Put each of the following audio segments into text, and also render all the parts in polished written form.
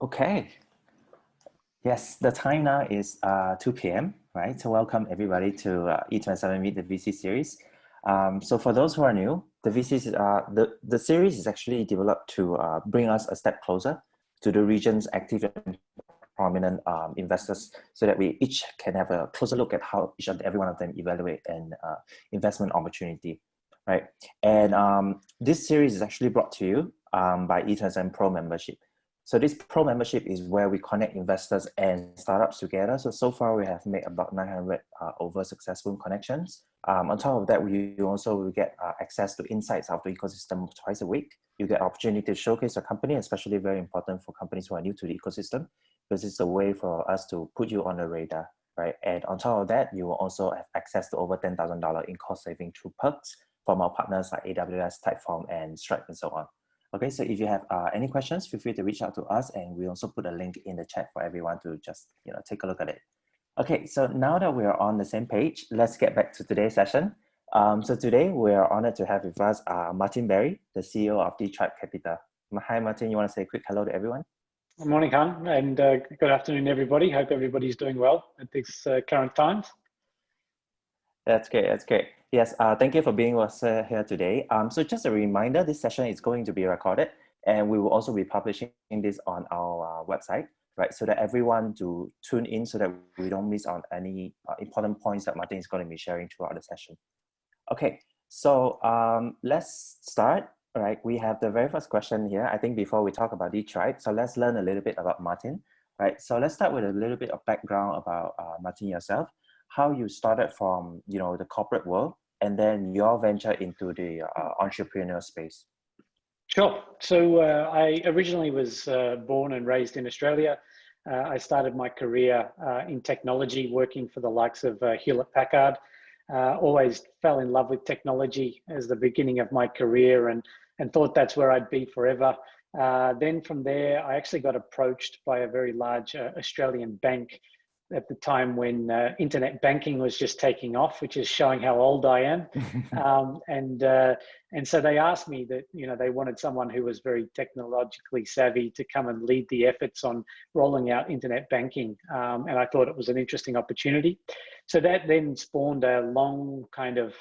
Okay. Yes, the time now is 2 p.m., right? So welcome everybody to E27 Meet the VC series. So for those who are new, the VCs, the series is actually developed to bring us a step closer to the region's active and prominent investors so that we each can have a closer look at how each and every one of them evaluate an investment opportunity, right? And this series is actually brought to you by E27 Pro membership. So this pro membership is where we connect investors and startups together. So far we have made about 900 over successful connections. On top of that, we also will get access to insights of the ecosystem twice a week. You get opportunity to showcase your company, especially very important for companies who are new to the ecosystem, because it's a way for us to put you on the radar, right? And on top of that, you will also have access to over $10,000 in cost saving through perks from our partners like AWS, Typeform, and Stripe, and so on. Okay, so if you have any questions, feel free to reach out to us, and we also put a link in the chat for everyone to just take a look at it. Okay, so now that we are on the same page, let's get back to today's session. So today we are honored to have with us Martin Berry, the CEO of DTribe Capital. Hi, Martin. You want to say a quick hello to everyone? Good morning, Han, and good afternoon, everybody. Hope everybody's doing well at these current times. That's great. That's great. Yes, thank you for being with us here today. So just a reminder, this session is going to be recorded, and we will also be publishing this on our website, right? So that everyone to tune in so that we don't miss on any important points that Martin is going to be sharing throughout the session. Okay, so let's start. All right, we have the very first question here. I think before we talk about DTribe, so let's learn a little bit about Martin, right? So let's start with a little bit of background about Martin yourself. How you started from the corporate world and then your venture into the entrepreneurial space. Sure. So I originally was born and raised in Australia. I started my career in technology, working for the likes of Hewlett Packard. Always fell in love with technology as the beginning of my career and thought that's where I'd be forever. Then from there, I actually got approached by a very large Australian bank at the time when internet banking was just taking off, which is showing how old I am. And so they asked me that, they wanted someone who was very technologically savvy to come and lead the efforts on rolling out internet banking. And I thought it was an interesting opportunity. So that then spawned a long kind of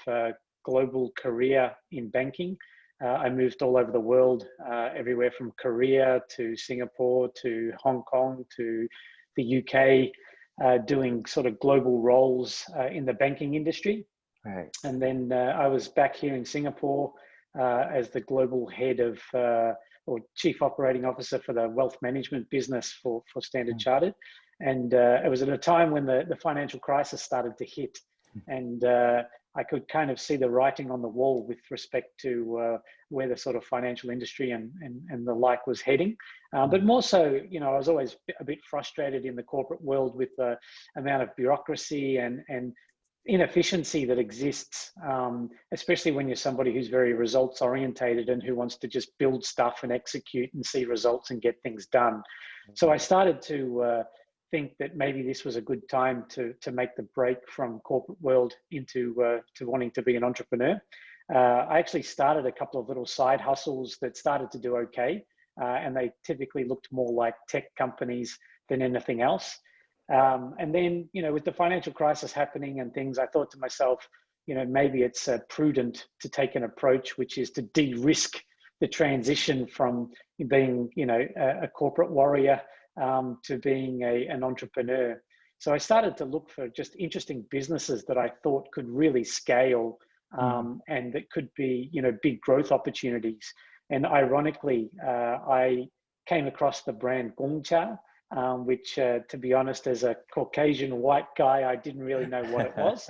global career in banking. I moved all over the world, everywhere from Korea to Singapore to Hong Kong to the UK, doing sort of global roles in the banking industry. Right. And then I was back here in Singapore as the global head of or chief operating officer for the wealth management business for Standard Chartered. And it was at a time when the financial crisis started to hit. And I could kind of see the writing on the wall with respect to where the sort of financial industry and the like was heading. But more so, I was always a bit frustrated in the corporate world with the amount of bureaucracy and inefficiency that exists, especially when you're somebody who's very results orientated and who wants to just build stuff and execute and see results and get things done. So I started to think that maybe this was a good time to make the break from corporate world into to wanting to be an entrepreneur. I actually started a couple of little side hustles that started to do okay, and they typically looked more like tech companies than anything else. And then, with the financial crisis happening and things, I thought to myself, maybe it's prudent to take an approach which is to de-risk the transition from being, a corporate warrior to being an entrepreneur. So I started to look for just interesting businesses that I thought could really scale and that could be, big growth opportunities. And ironically, I came across the brand Gongcha, which, to be honest, as a Caucasian white guy, I didn't really know what it was.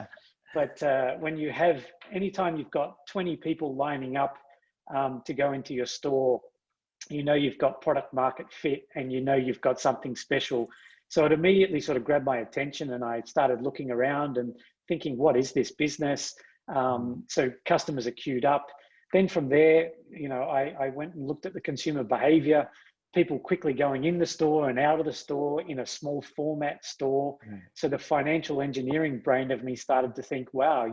But when you have, anytime you've got 20 people lining up to go into your store, you've got product market fit and you've got something special. So it immediately sort of grabbed my attention and I started looking around and thinking, what is this business? So customers are queued up. Then from there, I went and looked at the consumer behavior, people quickly going in the store and out of the store in a small format store. So the financial engineering brain of me started to think, wow,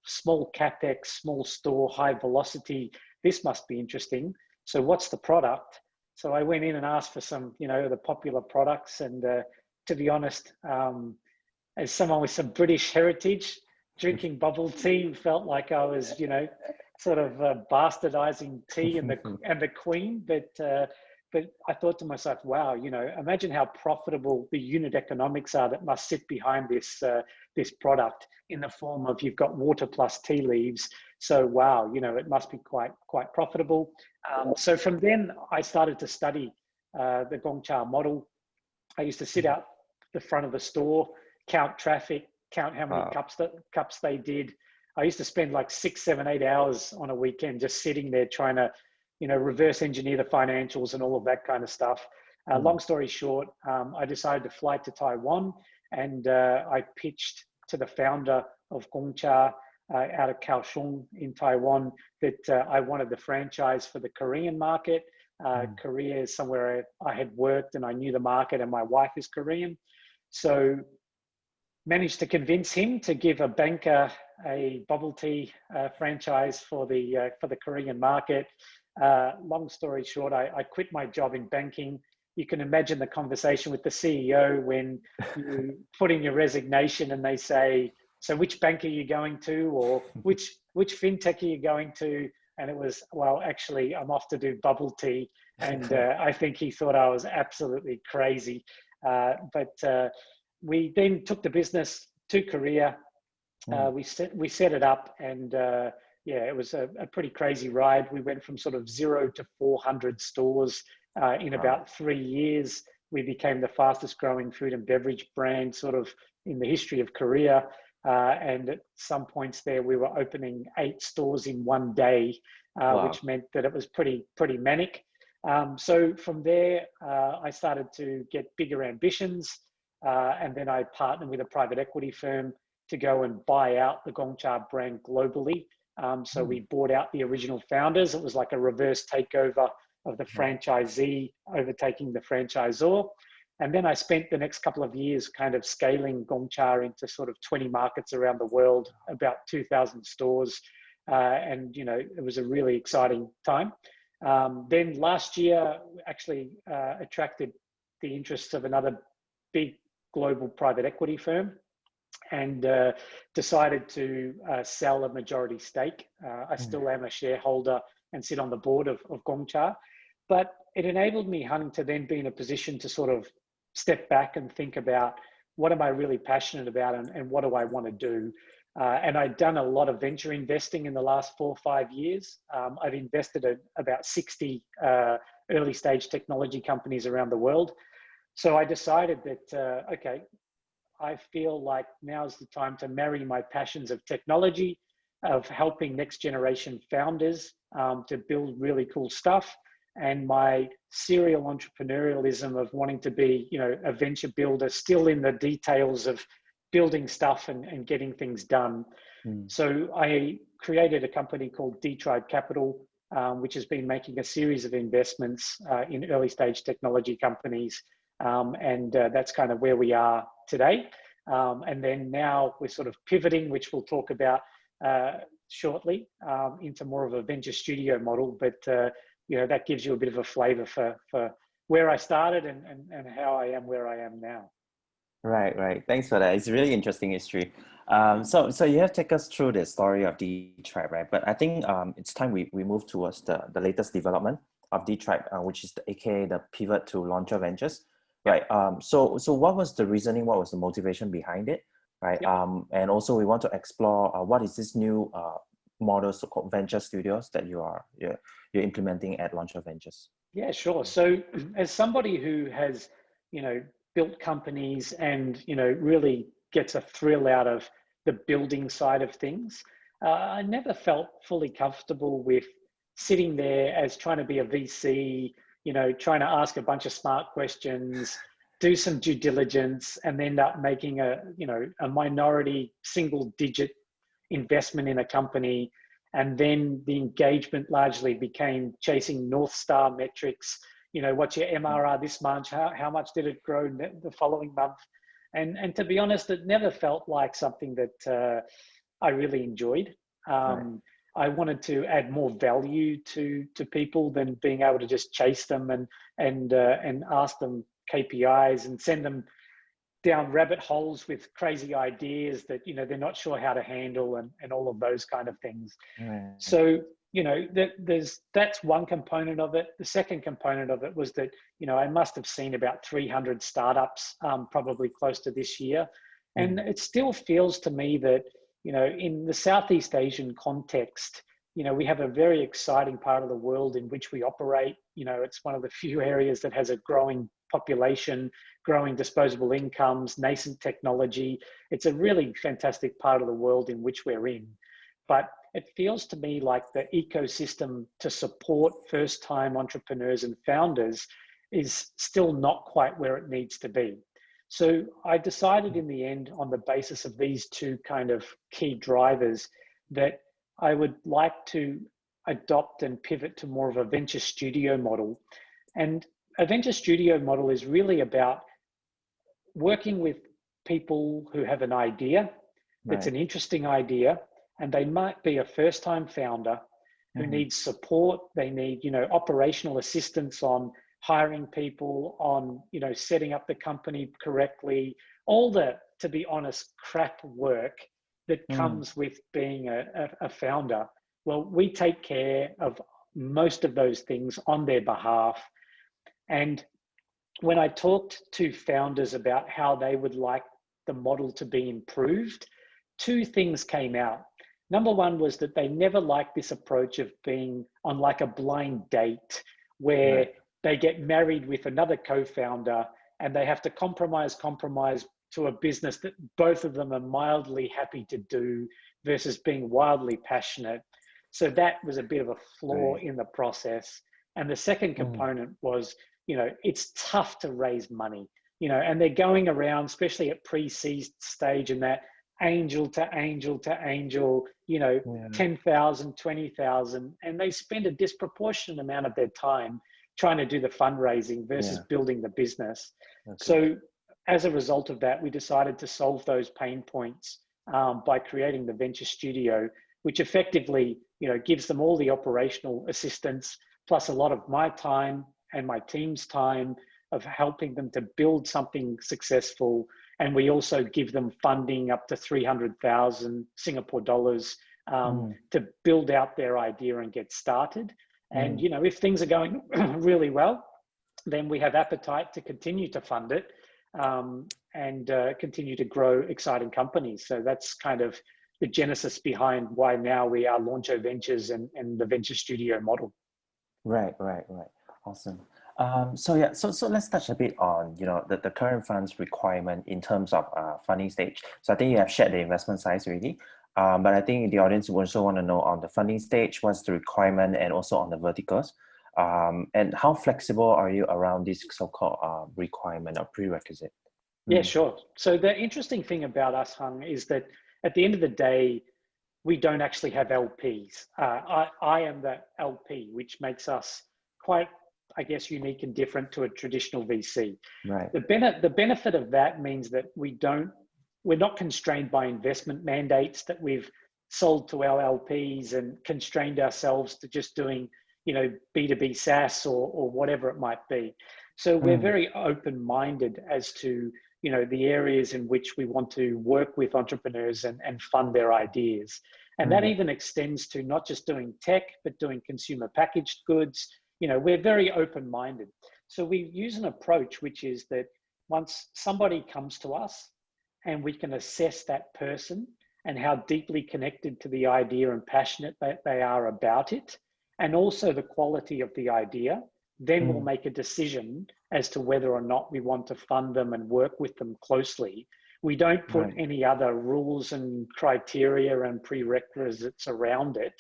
small capex, small store, high velocity, this must be interesting. So what's the product? So I went in and asked for some, the popular products. And to be honest, as someone with some British heritage, drinking bubble tea felt like I was, sort of bastardizing tea and the Queen. But I thought to myself, wow, imagine how profitable the unit economics are that must sit behind this product in the form of, you've got water plus tea leaves. So wow, it must be quite profitable. So from then I started to study the Gongcha model. I used to sit out the front of the store, count traffic, count how many cups they did. I used to spend like 6, 7, 8 hours on a weekend just sitting there trying to, reverse engineer the financials and all of that kind of stuff. Long story short, I decided to fly to Taiwan, and I pitched to the founder of Gongcha out of Kaohsiung in Taiwan that I wanted the franchise for the Korean market. Korea is somewhere I had worked and I knew the market, and my wife is Korean. So managed to convince him to give a banker a bubble tea franchise for the Korean market. Long story short, I quit my job in banking. You can imagine the conversation with the CEO when you put in your resignation and they say, so which bank are you going to, or which fintech are you going to? And it was, well, actually, I'm off to do bubble tea. And I think he thought I was absolutely crazy. But we then took the business to Korea. We set it up, and it was a pretty crazy ride. We went from sort of 0 to 400 stores in about 3 years. We became the fastest growing food and beverage brand sort of in the history of Korea. And at some points there, we were opening 8 stores in one day, which meant that it was pretty manic. So from there, I started to get bigger ambitions. And then I partnered with a private equity firm to go and buy out the Gongcha brand globally. So we bought out the original founders. It was like a reverse takeover of the franchisee overtaking the franchisor. And then I spent the next couple of years kind of scaling Gongcha into sort of 20 markets around the world, about 2,000 stores. And, it was a really exciting time. Then last year, actually attracted the interest of another big global private equity firm, and decided to sell a majority stake. I still am a shareholder and sit on the board of Gongcha, but it enabled me, Hung, to then be in a position to sort of step back and think about what am I really passionate about, and what do I want to do. And I'd done a lot of venture investing in the last 4 or 5 years. I've invested in about 60 early stage technology companies around the world. So I decided that, okay, I feel like now's the time to marry my passions of technology, of helping next generation founders to build really cool stuff, and my serial entrepreneurialism of wanting to be, a venture builder, still in the details of building stuff and getting things done. So I created a company called DTribe Capital, which has been making a series of investments in early stage technology companies. And that's kind of where we are today. And then now we're sort of pivoting, which we'll talk about shortly, into more of a venture studio model. But, that gives you a bit of a flavor for where I started and how I am where I am now. Right. Thanks for that. It's a really interesting history. So you have taken us through the story of DTribe, right? But I think it's time we move towards the latest development of DTribe, which is aka the pivot to Launcher Ventures. Right. So what was the reasoning? What was the motivation behind it? Right. And also we want to explore what is this new model, so-called venture studios that you're implementing at Launcher Ventures. Yeah, sure. So as somebody who has, built companies and, really gets a thrill out of the building side of things, I never felt fully comfortable with sitting there as trying to be a VC, trying to ask a bunch of smart questions, do some due diligence, and end up making a minority single digit investment in a company. And then the engagement largely became chasing North Star metrics. What's your MRR this month? How much did it grow the following month? And to be honest, it never felt like something that I really enjoyed. I wanted to add more value to people than being able to just chase them and ask them KPIs and send them down rabbit holes with crazy ideas that, you know, they're not sure how to handle and all of those kind of things. Right. So, you know, that's one component of it. The second component of it was that, you know, I must have seen about 300 startups probably close to this year. And it still feels to me that, you know, in the Southeast Asian context, you know, we have a very exciting part of the world in which we operate. You know, it's one of the few areas that has a growing population, growing disposable incomes, nascent technology. It's a really fantastic part of the world in which we're in. But it feels to me like the ecosystem to support first-time entrepreneurs and founders is still not quite where it needs to be. So I decided in the end, on the basis of these two kind of key drivers, that I would like to adopt and pivot to more of a venture studio model. And a venture studio model is really about working with people who have an idea that's an interesting idea, and they might be a first-time founder who needs support. They need, you know, operational assistance on hiring people, on, you know, setting up the company correctly, all the, to be honest, crap work that comes with being a founder. Well, we take care of most of those things on their behalf. And when I talked to founders about how they would like the model to be improved, two things came out. Number one was that they never liked this approach of being on like a blind date where they get married with another co-founder and they have to compromise to a business that both of them are mildly happy to do versus being wildly passionate. So that was a bit of a flaw in the process. And the second component was, you know, it's tough to raise money, you know, and they're going around, especially at pre-seed stage, and that angel to angel to angel, you know, 10,000, 20,000, and they spend a disproportionate amount of their time trying to do the fundraising versus building the business. So as a result of that, we decided to solve those pain points by creating the Venture Studio, which effectively, you know, gives them all the operational assistance, plus a lot of my time and my team's time of helping them to build something successful. And we also give them funding up to 300,000 Singapore dollars to build out their idea and get started. And, you know, if things are going really well, then we have appetite to continue to fund it and continue to grow exciting companies. So that's kind of the genesis behind why now we are Launcho Ventures and the Venture Studio model. Right. Awesome. So let's touch a bit on, you know, the current funds requirement in terms of funding stage. So I think you have shared the investment size already, but I think the audience also want to know on the funding stage, what's the requirement, and also on the verticals, and how flexible are you around this so-called requirement or prerequisite? Yeah, sure. So the interesting thing about us, Hung, is that at the end of the day, we don't actually have LPs. I am the LP, which makes us quite, I guess, unique and different to a traditional VC. Right. The benefit of that means that we're not constrained by investment mandates that we've sold to our LPs and constrained ourselves to just doing, you know, B2B SaaS or whatever it might be. So we're very open-minded as to, you know, the areas in which we want to work with entrepreneurs and fund their ideas. And that even extends to not just doing tech, but doing consumer packaged goods. You know, we're very open-minded. So we use an approach, which is that once somebody comes to us and we can assess that person and how deeply connected to the idea and passionate they are about it, and also the quality of the idea, then we'll make a decision as to whether or not we want to fund them and work with them closely. We don't put any other rules and criteria and prerequisites around it,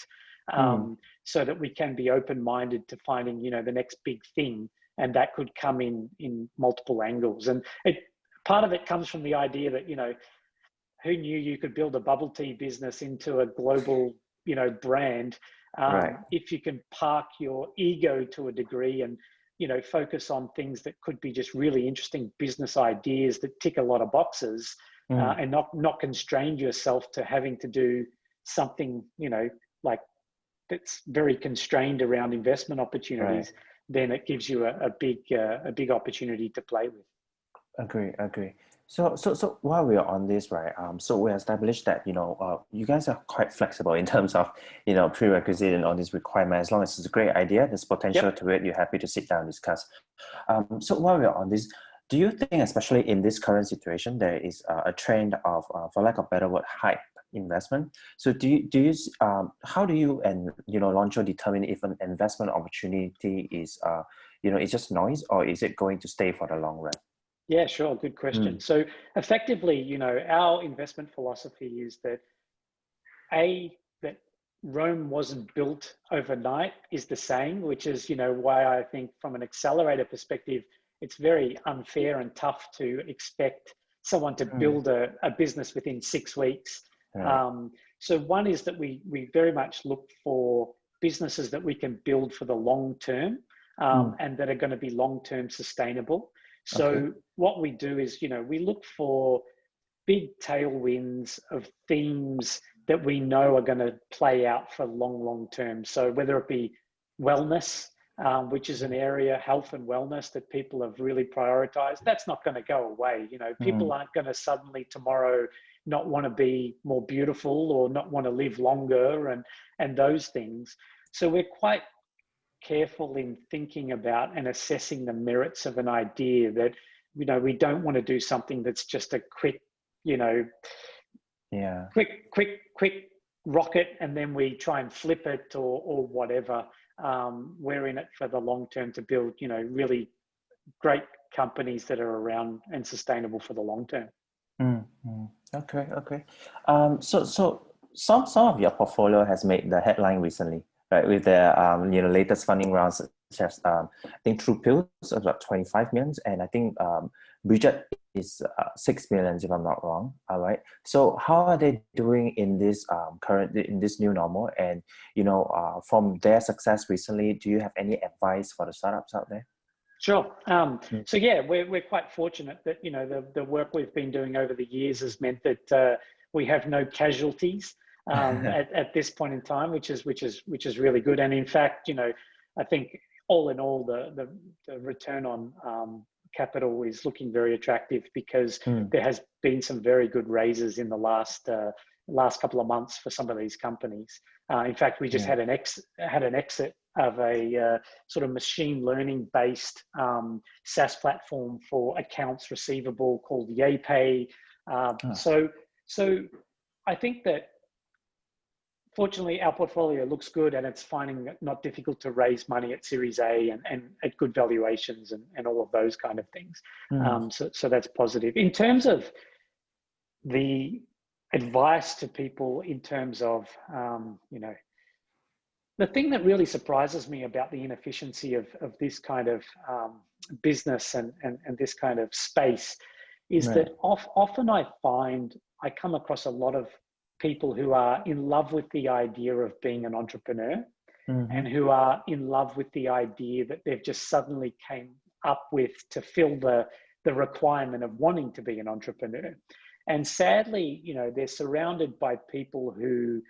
so that we can be open-minded to finding, you know, the next big thing, and that could come in multiple angles. And part of it comes from the idea that, you know, who knew you could build a bubble tea business into a global, you know, brand, if you can park your ego to a degree and, you know, focus on things that could be just really interesting business ideas that tick a lot of boxes, and not constrain yourself to having to do something, you know, like that's very constrained around investment opportunities, then it gives you a big opportunity to play with. Agree. So while we are on this, right? So we established that you guys are quite flexible in terms of prerequisite and all these requirements. As long as it's a great idea, there's potential to it. You're happy to sit down and discuss. So while we are on this, do you think, especially in this current situation, there is a trend of, for lack of a better word, hype investment? So how do you launch or determine if an investment opportunity is it's just noise, or is it going to stay for the long run? Yeah, sure. Good question. So effectively, our investment philosophy is that that Rome wasn't built overnight is the saying, which is, why I think from an accelerator perspective, it's very unfair and tough to expect someone to build a business within 6 weeks. So one is that we very much look for businesses that we can build for the long term and that are going to be long-term sustainable. So what we do is, we look for big tailwinds of themes that we know are going to play out for long term. So whether it be wellness, which is an area, health and wellness, that people have really prioritized, that's not going to go away. People aren't going to suddenly tomorrow not want to be more beautiful or not want to live longer and those things. So we're quite careful in thinking about and assessing the merits of an idea, that we don't want to do something that's just a quick quick rocket and then we try and flip it or whatever. We're in it for the long term to build really great companies that are around and sustainable for the long term. Okay. So some of your portfolio has made the headline recently, right, with their latest funding rounds, such as I think True Pills about 25 million, and I think Bridget is 6 million, if I'm not wrong. All right. So how are they doing in this in this new normal? And from their success recently, do you have any advice for the startups out there? Sure. So yeah, we're quite fortunate that the work we've been doing over the years has meant that we have no casualties at this point in time, which is really good. And in fact, I think all in all, the return on capital is looking very attractive, because there has been some very good raises in the last couple of months for some of these companies. In fact, we just had an exit of a sort of machine learning based SaaS platform for accounts receivable called YayPay. So I think that fortunately our portfolio looks good, and it's finding it not difficult to raise money at Series A and at good valuations and all of those kind of things. So that's positive. In terms of the advice to people, in terms of the thing that really surprises me about the inefficiency of this kind of business and this kind of space is that often I come across a lot of people who are in love with the idea of being an entrepreneur and who are in love with the idea that they've just suddenly came up with to fill the requirement of wanting to be an entrepreneur. And sadly, they're surrounded by people who,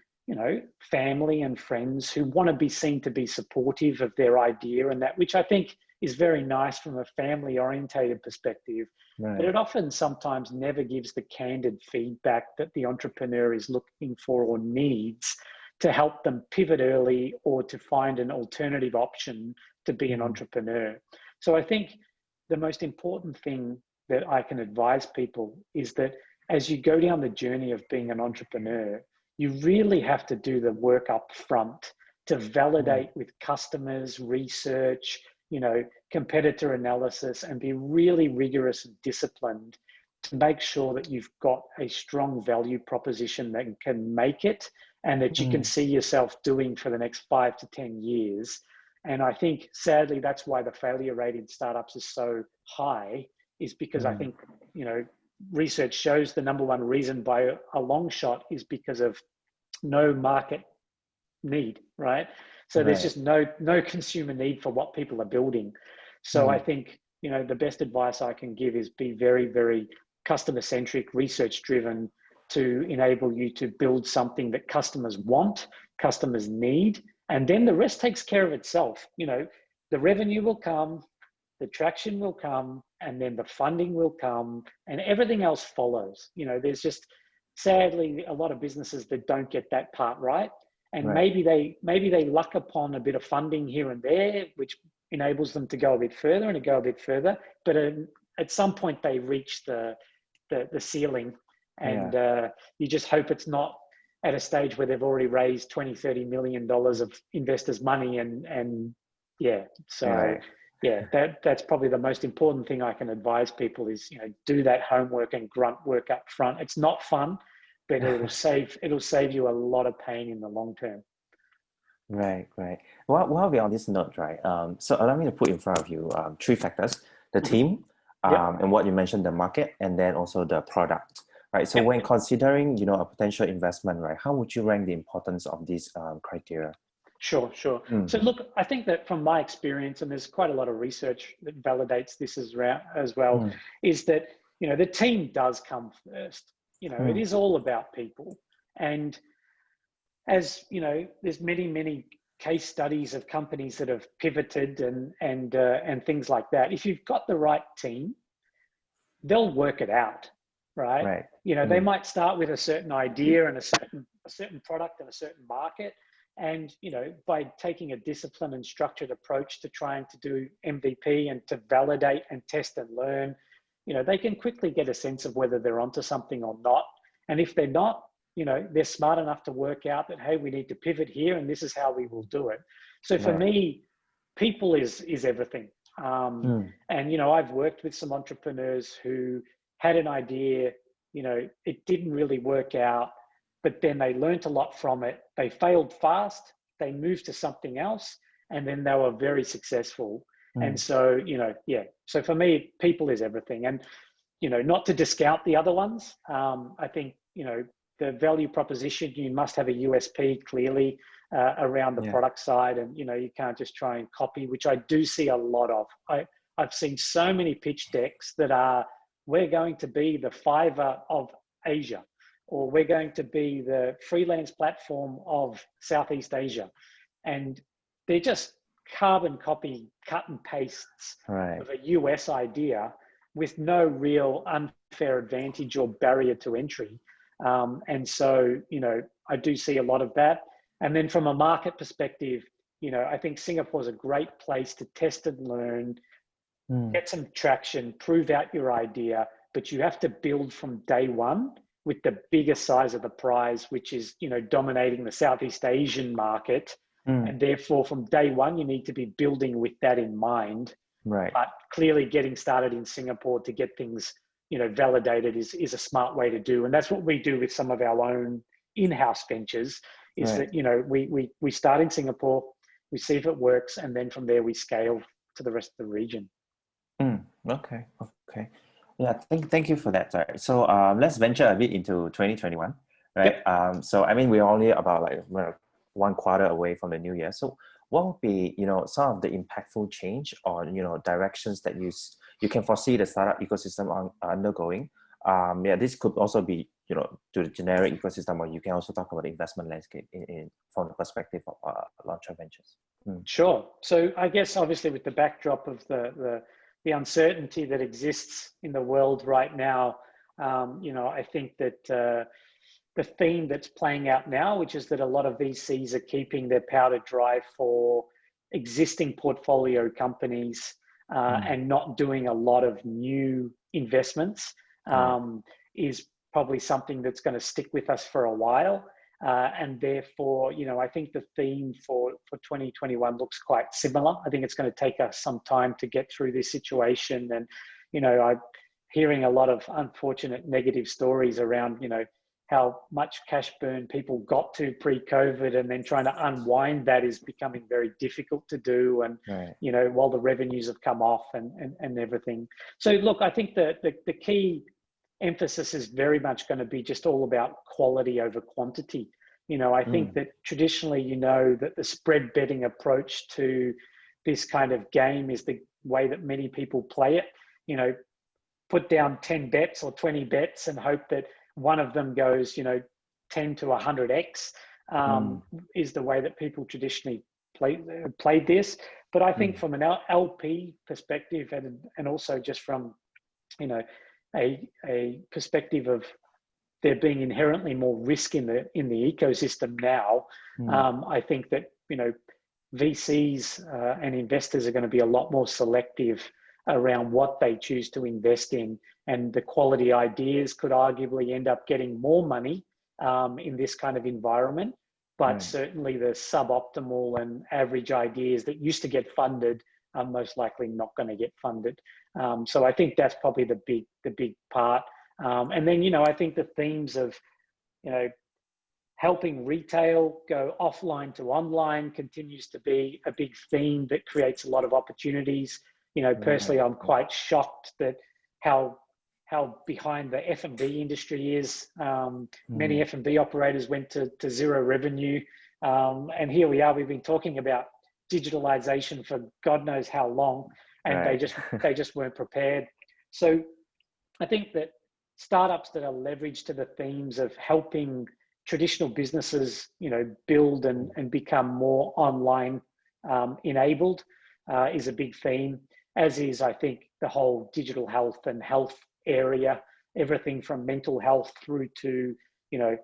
family and friends who want to be seen to be supportive of their idea, and that, which I think is very nice from a family orientated perspective, but it often sometimes never gives the candid feedback that the entrepreneur is looking for or needs to help them pivot early or to find an alternative option to be an entrepreneur. So I think the most important thing that I can advise people is that as you go down the journey of being an entrepreneur, you really have to do the work up front to validate with customers, research, competitor analysis, and be really rigorous and disciplined to make sure that you've got a strong value proposition that can make it and that you can see yourself doing for the next 5 to 10 years. And I think sadly, that's why the failure rate in startups is so high, is because I think, research shows the number one reason by a long shot is because of no market need, right? So there's just no consumer need for what people are building. So I think, the best advice I can give is be very, very customer centric, research driven, to enable you to build something that customers want, customers need, And then the rest takes care of itself. The revenue will come, the traction will come, and then the funding will come, and everything else follows. There's just sadly a lot of businesses that don't get that part right. And Right. maybe they luck upon a bit of funding here and there, which enables them to go a bit further and to go a bit further. But at some point they reach the ceiling, and you just hope it's not at a stage where they've already raised 20-30 million dollars of investors' money, and yeah. So Right. yeah, that's probably the most important thing I can advise people is, do that homework and grunt work up front. It's not fun, but it'll save you a lot of pain in the long term. Right, right. While we're on this note, right? So allow me to put in front of you three factors: the team, Yep. and what you mentioned, the market, and then also the product, right? So Yep. when considering, a potential investment, right, how would you rank the importance of these criteria? Sure. Mm, So look, I think that from my experience, and there's quite a lot of research that validates this as well, mm, is that, the team does come first. It mm, is all about people. And as there's many case studies of companies that have pivoted and things like that. If you've got the right team, they'll work it out, right? right. They Mm, might start with a certain idea and a certain product and a certain market. And, by taking a disciplined and structured approach to trying to do MVP and to validate and test and learn, they can quickly get a sense of whether they're onto something or not. And if they're not, they're smart enough to work out that, hey, we need to pivot here and this is how we will do it. So for right. me, people is everything. Mm, And, I've worked with some entrepreneurs who had an idea, it didn't really work out, but then they learned a lot from it. They failed fast, they moved to something else, and then they were very successful. And mm, so, yeah. So for me, people is everything. And, not to discount the other ones. I think, the value proposition, you must have a USP clearly around the yeah. product side, and you can't just try and copy, which I do see a lot of. I've seen so many pitch decks that are, we're going to be the Fiverr of Asia, or we're going to be the freelance platform of Southeast Asia, and they're just carbon copy, cut and pastes Right. of a US idea with no real unfair advantage or barrier to entry. And so, I do see a lot of that. And then from a market perspective, I think Singapore is a great place to test and learn, Mm, get some traction, prove out your idea, but you have to build from day one with the biggest size of the prize, which is, dominating the Southeast Asian market. mm, And therefore, from day one, you need to be building with that in mind. right. But clearly getting started in Singapore to get things, validated is a smart way to do. And that's what we do with some of our own in-house ventures, is Right. that, we start in Singapore, we see if it works, and then from there we scale to the rest of the region. Mm, okay. Okay. Yeah. Thank you for that. Sorry. So let's venture a bit into 2021, right? Yep. So I mean, we're only about like, one quarter away from the new year. So what would be, some of the impactful change or, directions that you can foresee the startup ecosystem undergoing? Yeah, this could also be, to the generic ecosystem, or you can also talk about the investment landscape from the perspective of launcher ventures. Mm, Sure. So I guess obviously with the backdrop of the uncertainty that exists in the world right now, I think that the theme that's playing out now, which is that a lot of VCs are keeping their powder dry for existing portfolio companies mm, and not doing a lot of new investments, right. is probably something that's going to stick with us for a while. And therefore, I think the theme for 2021 looks quite similar. I think it's going to take us some time to get through this situation. And, I'm hearing a lot of unfortunate negative stories around, how much cash burn people got to pre-COVID, and then trying to unwind that is becoming very difficult to do. And, Right. while the revenues have come off and everything. So look, I think the key emphasis is very much going to be just all about quality over quantity. I think Mm, that traditionally, that the spread betting approach to this kind of game is the way that many people play it. Put down 10 bets or 20 bets and hope that one of them goes, 10 to 100x. is the way that people traditionally played this. But I think from an LP perspective, and also just from, you know, a perspective of there being inherently more risk in the ecosystem now, I think that, you know, VCs and investors are going to be a lot more selective around what they choose to invest in, and the quality ideas could arguably end up getting more money in this kind of environment. But certainly the suboptimal and average ideas that used to get funded are most likely not going to get funded. So I think that's probably the big part. And then, you know, I think the themes of, you know, helping retail go offline to online continues to be a big theme that creates a lot of opportunities. You know, personally, I'm quite shocked that how behind the F&B industry is. Many F&B operators went to zero revenue. And here we are, we've been talking about digitalization for God knows how long, and they just weren't prepared. So I think that startups that are leveraged to the themes of helping traditional businesses, you know, build and become more online enabled is a big theme, as is, I think, the whole digital health and health area, everything from mental health through to, you know,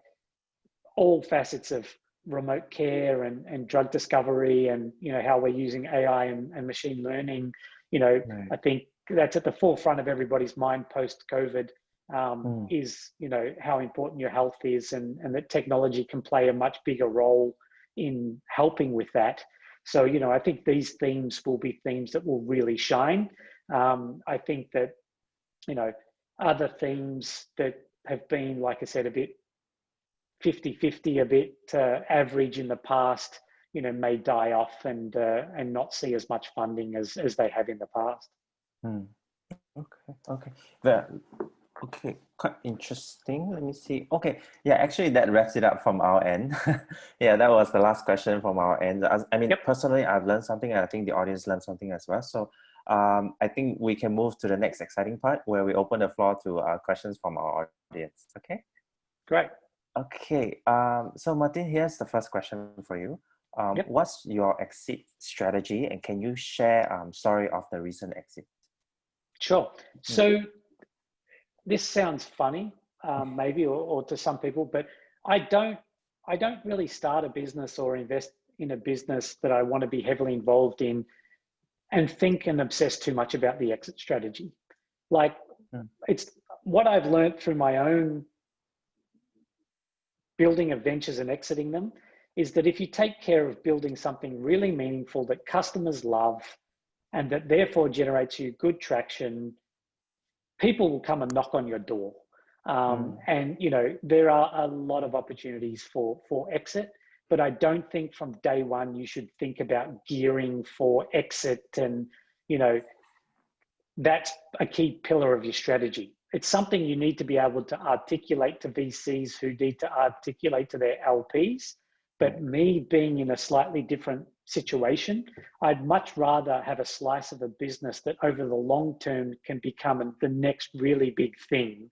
all facets of remote care and drug discovery, and, you know, how we're using AI and machine learning. You know, I think that's at the forefront of everybody's mind post-COVID. Is, you know, how important your health is, and that technology can play a much bigger role in helping with that. So, you know, I think these themes will be themes that will really shine. I think that, you know, other themes that have been, like I said, a bit 50-50, a bit average in the past, you know, may die off and not see as much funding as they have in the past. Okay, quite interesting. Let me see. Okay, yeah, actually that wraps it up from our end. Yeah, that was the last question from our end. I mean, personally, I've learned something, and I think the audience learned something as well. So I think we can move to the next exciting part, where we open the floor to questions from our audience. Okay? Great. Okay, so Martin, here's the first question for you. What's your exit strategy, and can you share story of the recent exit? Sure. So this sounds funny, maybe, or to some people, but I don't really start a business or invest in a business that I want to be heavily involved in and think and obsess too much about the exit strategy. Like, it's what I've learned through my own building of ventures and exiting them, is that if you take care of building something really meaningful that customers love and that therefore generates you good traction, people will come and knock on your door. And, you know, there are a lot of opportunities for exit, but I don't think from day one you should think about gearing for exit. And, you know, that's a key pillar of your strategy. It's something you need to be able to articulate to VCs who need to articulate to their LPs. But me being in a slightly different situation, I'd much rather have a slice of a business that over the long term can become the next really big thing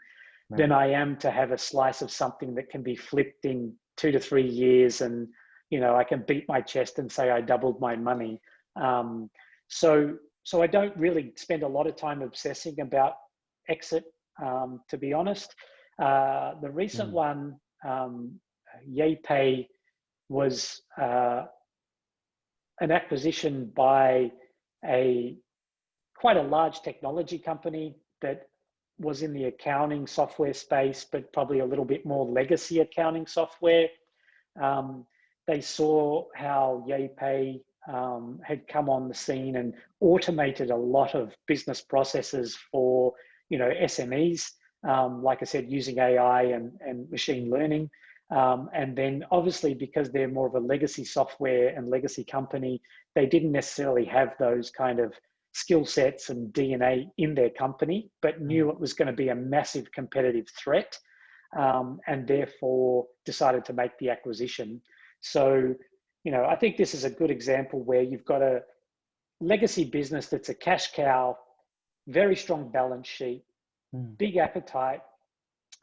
than I am to have a slice of something that can be flipped in 2 to 3 years, and, you know, I can beat my chest and say I doubled my money. So I don't really spend a lot of time obsessing about exit, to be honest. The recent one, YayPay, was an acquisition by quite a large technology company that was in the accounting software space, but probably a little bit more legacy accounting software. They saw how YayPay had come on the scene and automated a lot of business processes for, you know, SMEs, like I said, using AI and machine learning. And then obviously, because they're more of a legacy software and legacy company, they didn't necessarily have those kind of skill sets and DNA in their company, but knew it was going to be a massive competitive threat, and therefore decided to make the acquisition. So, you know, I think this is a good example where you've got a legacy business that's a cash cow, very strong balance sheet, big appetite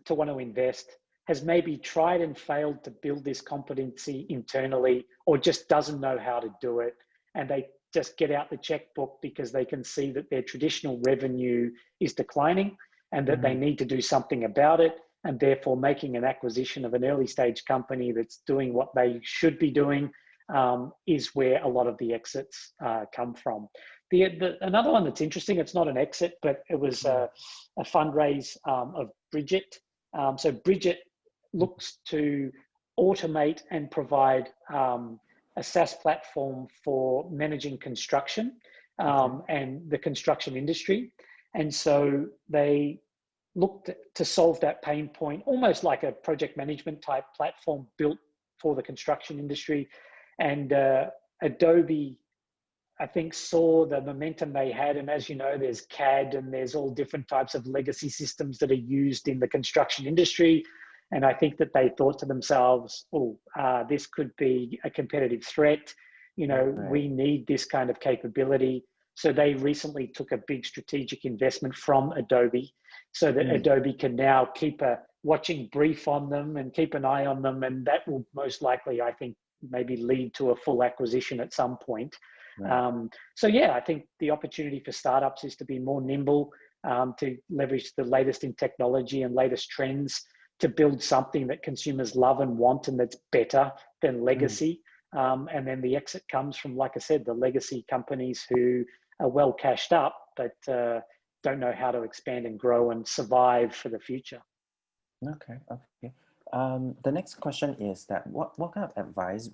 to want to invest, has maybe tried and failed to build this competency internally, or just doesn't know how to do it, and they just get out the checkbook because they can see that their traditional revenue is declining and that they need to do something about it, and therefore making an acquisition of an early stage company that's doing what they should be doing is where a lot of the exits come from. Another one that's interesting, it's not an exit, but it was a fundraise of Bridget. So Bridget looks to automate and provide a SaaS platform for managing construction and the construction industry. And so they looked to solve that pain point, almost like a project management type platform built for the construction industry. And Adobe, I think, saw the momentum they had. And as you know, there's CAD and there's all different types of legacy systems that are used in the construction industry. And I think that they thought to themselves, this could be a competitive threat. We need this kind of capability. So they recently took a big strategic investment from Adobe so that Adobe can now keep a watching brief on them and keep an eye on them. And that will most likely, I think, maybe lead to a full acquisition at some point. So yeah, I think the opportunity for startups is to be more nimble, to leverage the latest in technology and latest trends to build something that consumers love and want and that's better than legacy. And then the exit comes from, like I said, the legacy companies who are well cashed up, but don't know how to expand and grow and survive for the future. Okay. The next question is that what kind of advice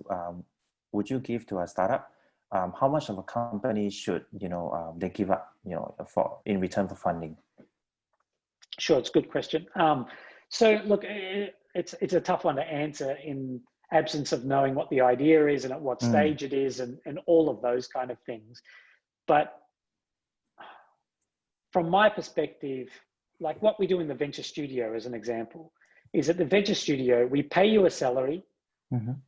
would you give to a startup? How much of a company should they give up for in return for funding? Sure, it's a good question. So look, it's a tough one to answer in absence of knowing what the idea is and at what stage it is and all of those kind of things. But from my perspective, like what we do in the venture studio as an example, is at the venture studio, we pay you a salary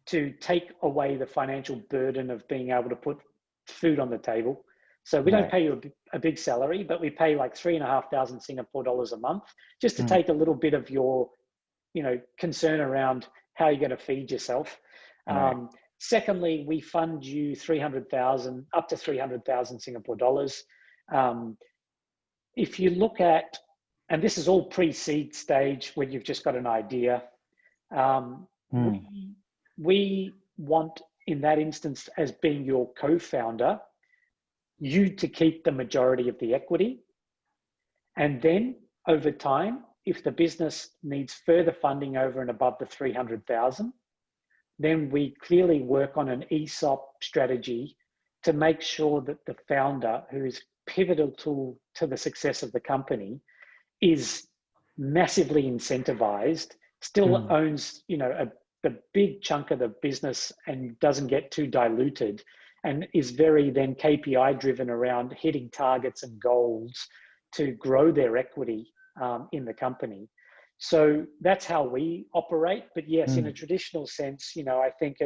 to take away the financial burden of being able to put food on the table. So we don't pay you a big salary, but we pay like 3,500 Singapore dollars a month just to take a little bit of your, concern around how you're going to feed yourself. Secondly, we fund you up to 300,000 Singapore dollars. If you look at, and this is all pre-seed stage when you've just got an idea, we want, in that instance, as being your co-founder, you to keep the majority of the equity. And then over time, if the business needs further funding over and above the 300,000, then we clearly work on an ESOP strategy to make sure that the founder, who is pivotal to the success of the company, is massively incentivized, still owns, the big chunk of the business and doesn't get too diluted, and is very then KPI driven around hitting targets and goals to grow their equity in the company. So that's how we operate. But yes, in a traditional sense, I think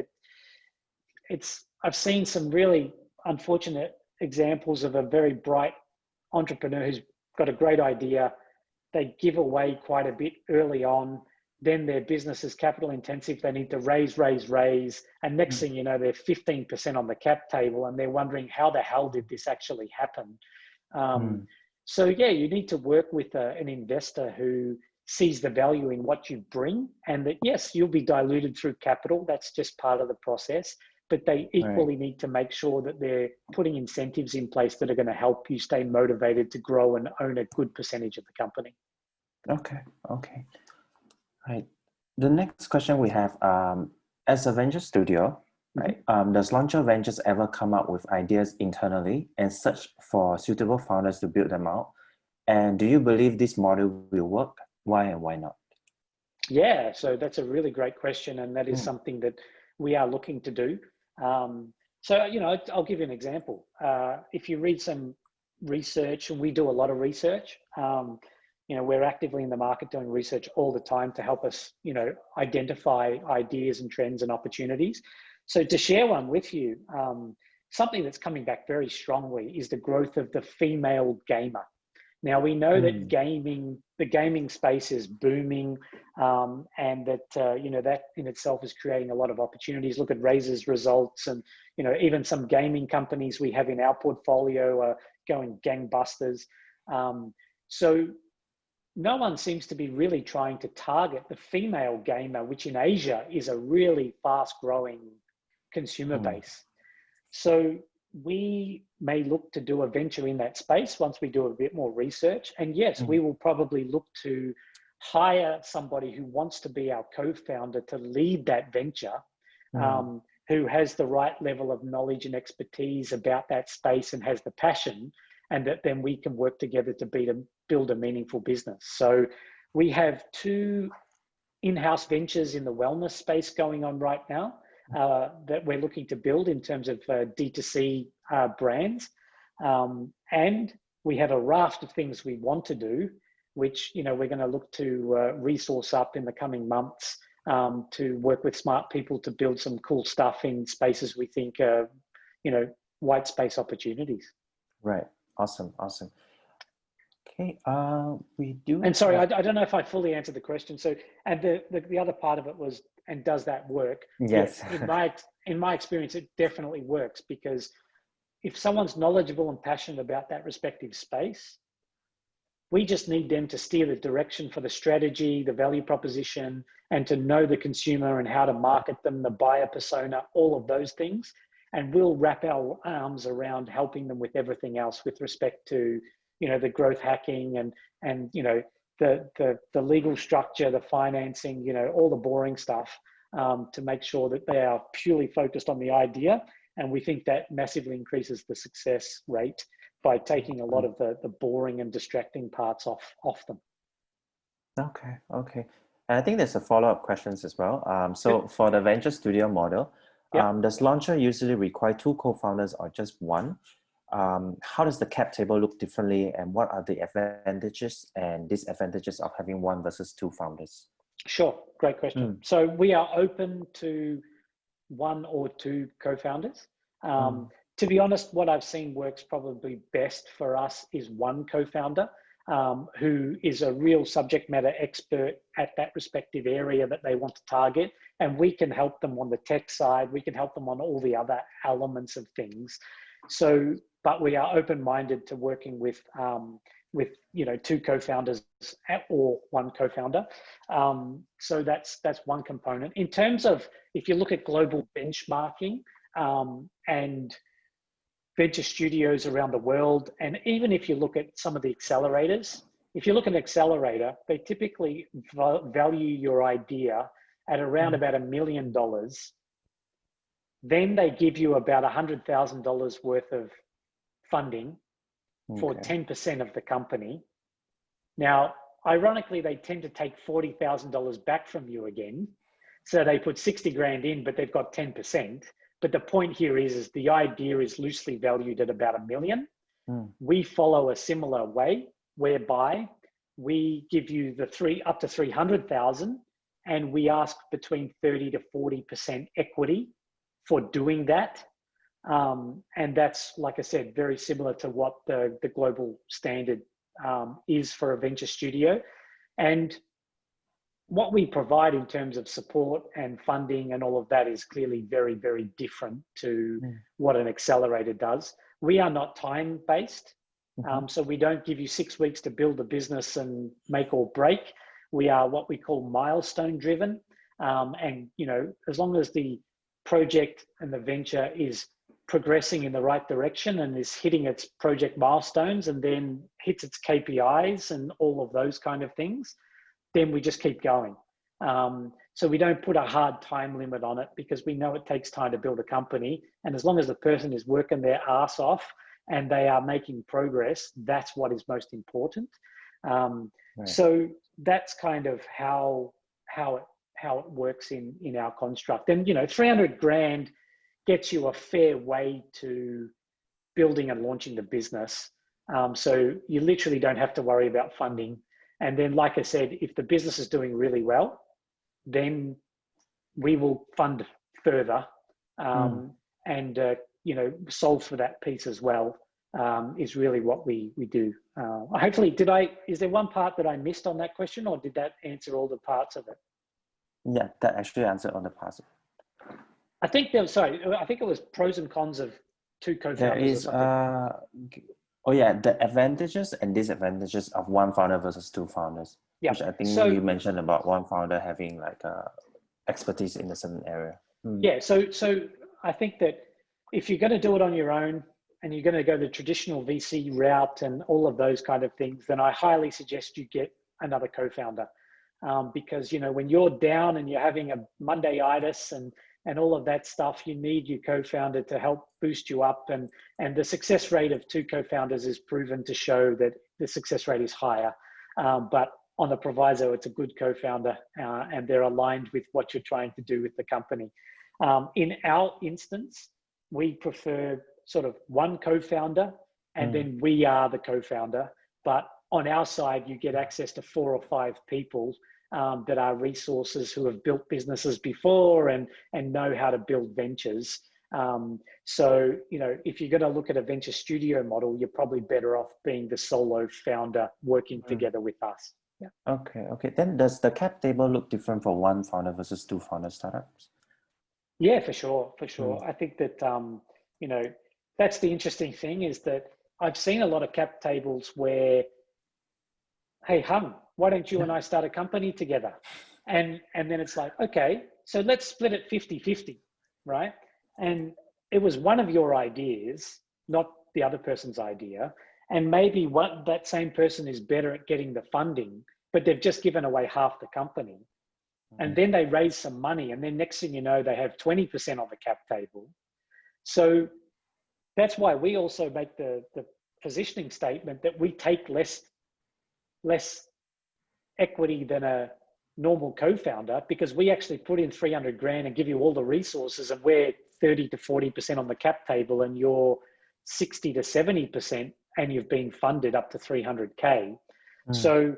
I've seen some really unfortunate examples of a very bright entrepreneur who's got a great idea. They give away quite a bit early on. Then their business is capital intensive. They need to raise. And next thing you know, they're 15% on the cap table and they're wondering how the hell did this actually happen? So yeah, you need to work with an investor who sees the value in what you bring, and that yes, you'll be diluted through capital. That's just part of the process. But they equally need to make sure that they're putting incentives in place that are going to help you stay motivated to grow and own a good percentage of the company. Okay. Right. The next question we have, as a venture studio, right? Does Launcher Ventures ever come up with ideas internally and search for suitable founders to build them out? And do you believe this model will work? Why and why not? Yeah, so that's a really great question. And that is something that we are looking to do. So, I'll give you an example. If you read some research, and we do a lot of research, we're actively in the market doing research all the time to help us, identify ideas and trends and opportunities. So to share one with you, something that's coming back very strongly is the growth of the female gamer. Now we know that the gaming space is booming, and that that in itself is creating a lot of opportunities. Look at Razer's results, and even some gaming companies we have in our portfolio are going gangbusters. So no one seems to be really trying to target the female gamer, which in Asia is a really fast-growing consumer base. So we may look to do a venture in that space once we do a bit more research. And yes, we will probably look to hire somebody who wants to be our co-founder to lead that venture, who has the right level of knowledge and expertise about that space and has the passion, and that then we can work together to build a meaningful business. So we have 2 in-house ventures in the wellness space going on right now, that we're looking to build in terms of D2C brands. And we have a raft of things we want to do, which we're going to look to resource up in the coming months, to work with smart people to build some cool stuff in spaces we think are, white space opportunities. Right. Awesome. Okay. We do. And sorry, I don't know if I fully answered the question. So, and the other part of it was, and does that work? Yes. In my experience, it definitely works, because if someone's knowledgeable and passionate about that respective space, we just need them to steer the direction for the strategy, the value proposition, and to know the consumer and how to market them, the buyer persona, all of those things. And we'll wrap our arms around helping them with everything else with respect to, the growth hacking and the legal structure, the financing, all the boring stuff, to make sure that they are purely focused on the idea. And we think that massively increases the success rate by taking a lot of the boring and distracting parts off them. Okay. And I think there's a follow-up questions as well. So for the venture studio model, does launcher usually require 2 co-founders or just 1? How does the cap table look differently, and what are the advantages and disadvantages of having 1 versus 2 founders? Sure, great question. So we are open to 1 or 2 co-founders. To be honest, what I've seen works probably best for us is 1 co-founder, who is a real subject matter expert at that respective area that they want to target. And we can help them on the tech side. We can help them on all the other elements of things. So, but we are open-minded to working with 2 co-founders or 1 co-founder. So that's 1 component. In terms of, if you look at global benchmarking, and venture studios around the world, and even if you look at some of the accelerators, if you look at an accelerator, they typically value your idea at around about $1 million. Then they give you about $100,000 worth of funding for 10% of the company. Now, ironically, they tend to take $40,000 back from you again. So they put 60 grand in, but they've got 10%. But the point here is the idea is loosely valued at about $1 million. We follow a similar way, whereby we give you up to 300,000, and we ask between 30 to 40% equity for doing that. And that's, like I said, very similar to what the global standard is for a venture studio. And what we provide in terms of support and funding and all of that is clearly very, very different to what an accelerator does. We are not time-based. So we don't give you 6 weeks to build a business and make or break. We are what we call milestone-driven. And, as long as the project and the venture is progressing in the right direction and is hitting its project milestones and then hits its KPIs and all of those kind of things, then we just keep going. So we don't put a hard time limit on it, because we know it takes time to build a company. And as long as the person is working their ass off and they are making progress, that's what is most important. So that's kind of how it works in our construct. And 300 grand gets you a fair way to building and launching the business. So you literally don't have to worry about funding. And then, like I said, if the business is doing really well, then we will fund further, and solve for that piece as well. is really what we do. Hopefully, is there one part that I missed on that question, or did that answer all the parts of it? Yeah, that actually answered all the parts. I think I think it was pros and cons of two co-founders or something. Oh yeah, the advantages and disadvantages of one founder versus two founders. Yeah. Which I think you mentioned about one founder having like expertise in a certain area. Yeah, so I think that if you're going to do it on your own and you're going to go the traditional VC route and all of those kind of things, then I highly suggest you get another co-founder. Because, you know, when you're down and you're having a Monday-itis and all of that stuff, you need your co-founder to help boost you up. And the success rate of two co-founders is proven to show that the success rate is higher. But on the proviso, it's a good co-founder and they're aligned with what you're trying to do with the company. In our instance, we prefer sort of one co-founder and then we are the co-founder. But on our side, you get access to 4 or 5 people that are resources who have built businesses before and know how to build ventures. So, you know, if you're going to look at a venture studio model, you're probably better off being the solo founder working together with us. Yeah. Okay. Then does the cap table look different for one founder versus two founder startups? Yeah, for sure. I think that, you know, that's the interesting thing is that I've seen a lot of cap tables where, hey, Hung, why don't you and I start a company together? And then it's like, okay, so let's split it 50-50, right? And it was one of your ideas, not the other person's idea. And maybe that same person is better at getting the funding, but they've just given away half the company. And then they raise some money, and then next thing you know, they have 20% on the cap table. So that's why we also make the positioning statement that we take less equity than a normal co-founder, because we actually put in 300 grand and give you all the resources, and we're 30 to 40% on the cap table, and you're 60 to 70%, and you've been funded up to 300K. So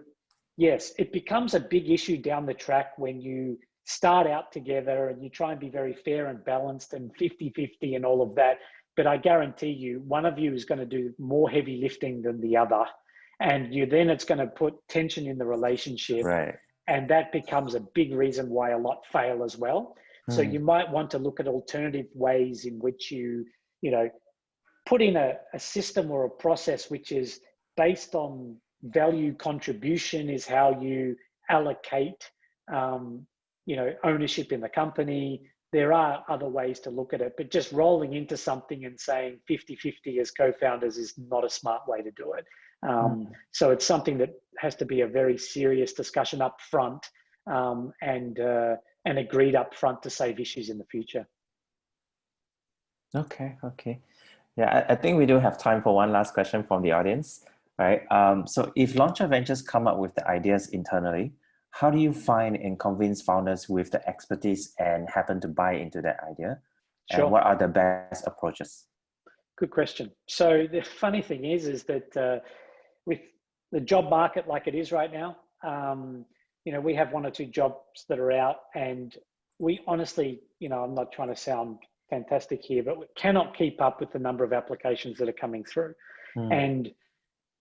yes, it becomes a big issue down the track when you start out together and you try and be very fair and balanced and 50-50 and all of that. But I guarantee you, one of you is going to do more heavy lifting than the other. And it's going to put tension in the relationship. Right. And that becomes a big reason why a lot fail as well. So you might want to look at alternative ways in which you put in a system or a process which is based on value contribution, is how you allocate, ownership in the company. There are other ways to look at it, but just rolling into something and saying 50-50 as co-founders is not a smart way to do it. So it's something that has to be a very serious discussion up front and agreed up front to save issues in the future. Okay. Yeah, I think we do have time for one last question from the audience, right? So if Launcher Ventures come up with the ideas internally, how do you find and convince founders with the expertise and happen to buy into that idea? Sure. And what are the best approaches? Good question. So the funny thing is that with the job market like it is right now, we have 1 or 2 jobs that are out, and we honestly, I'm not trying to sound fantastic here, but we cannot keep up with the number of applications that are coming through. And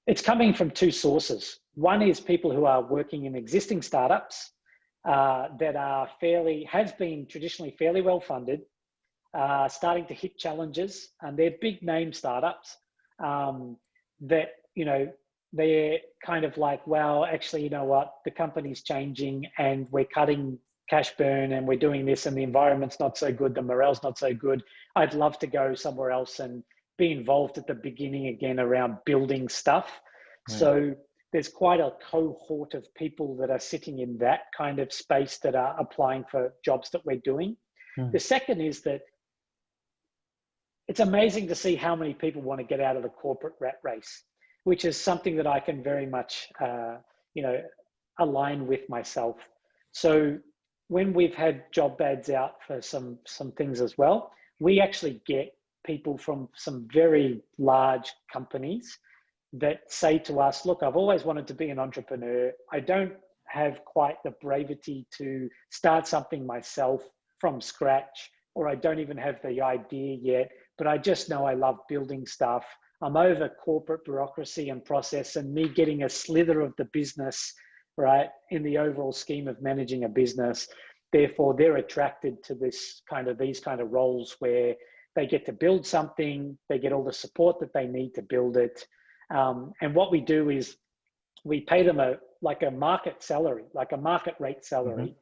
it's coming from 2 sources. One is people who are working in existing startups that have been traditionally fairly well funded, starting to hit challenges, and they're big name startups that, they're kind of like, well, actually, you know what, the company's changing and we're cutting cash burn and we're doing this and the environment's not so good, the morale's not so good. I'd love to go somewhere else and be involved at the beginning again around building stuff. So there's quite a cohort of people that are sitting in that kind of space that are applying for jobs that we're doing. The second is that it's amazing to see how many people want to get out of the corporate rat race, which is something that I can very much, align with myself. So when we've had job ads out for some things as well, we actually get people from some very large companies that say to us, look, I've always wanted to be an entrepreneur. I don't have quite the bravery to start something myself from scratch, or I don't even have the idea yet, but I just know I love building stuff. I'm over corporate bureaucracy and process, and me getting a slither of the business, right, in the overall scheme of managing a business. Therefore, they're attracted to these kind of roles where they get to build something, they get all the support that they need to build it. And what we do is we pay them a market salary, like a market rate salary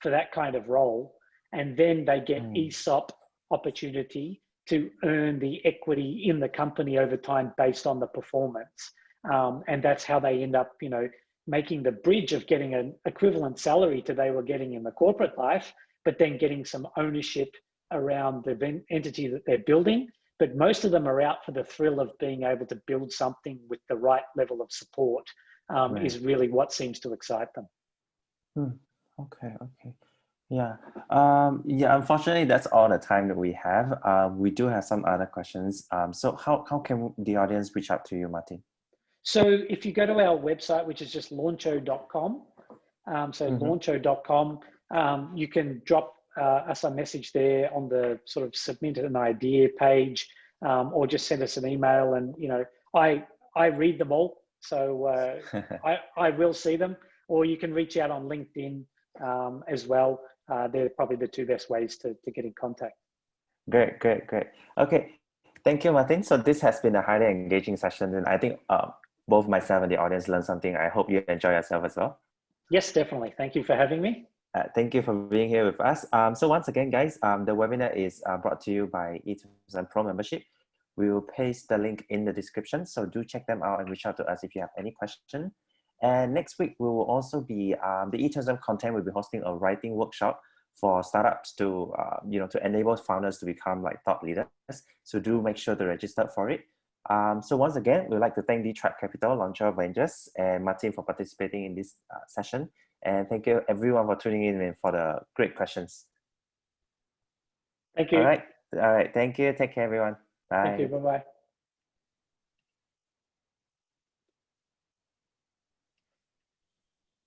for that kind of role. And then they get ESOP opportunity to earn the equity in the company over time based on the performance. And that's how they end up, making the bridge of getting an equivalent salary to they were getting in the corporate life, but then getting some ownership around the entity that they're building. But most of them are out for the thrill of being able to build something with the right level of support, is really what seems to excite them. Okay. Yeah. Unfortunately, that's all the time that we have. We do have some other questions. So how can the audience reach out to you, Martin? So if you go to our website, which is just launcho.com, launcho.com, you can drop us a message there on the sort of submit an idea page, or just send us an email. And, I read them all. So I will see them, or you can reach out on LinkedIn as well. They're probably the two best ways to get in contact. Great. Okay. Thank you, Martin. So this has been a highly engaging session, and I think both myself and the audience learned something. I hope you enjoy yourself as well. Yes, definitely. Thank you for having me. Thank you for being here with us. So once again, guys, the webinar is brought to you by E2000 Pro membership. We will paste the link in the description, so do check them out and reach out to us if you have any question. And next week, we will also be, the E2000 content will be hosting a writing workshop for startups to, to enable founders to become like thought leaders. So do make sure to register for it. So once again, we'd like to thank DTribe Capital, launcher of Avengers, and Martin for participating in this session. And thank you everyone for tuning in and for the great questions. Thank you. All right. Thank you. Take care, everyone. Bye. Thank you. Bye-bye.